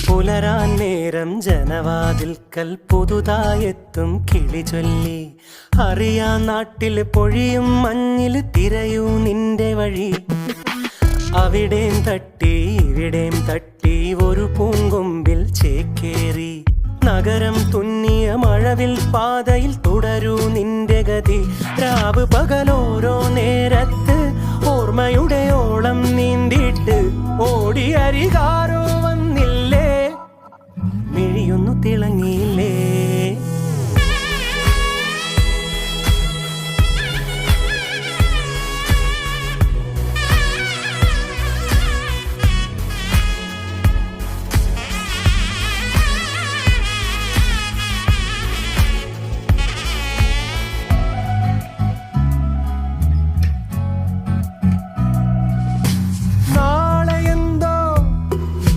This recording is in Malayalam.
പുലരാൻ നേരം ജനവാതിൽക്കൽ പുതുതായെത്തും കിളി ചൊല്ലി. അറിയാൻ നാട്ടിൽ പൊഴിയും മഞ്ഞിൽ തിരയൂ നിന്റെ വഴി. അവിടേം തട്ടി ഇവിടേം തട്ടി ഒരു പൂങ്കൊമ്പിൽ ചേക്കേറി. നഗരം തുന്നിയ മഴവിൽ പാതയിൽ തുടരൂ നിന്റെ ഗതി. രാവ് പകലോരോ നേരത്ത് ഓർമ്മയുടെ ഓളം നീന്തിട്ട് ഓടിയരികാരോ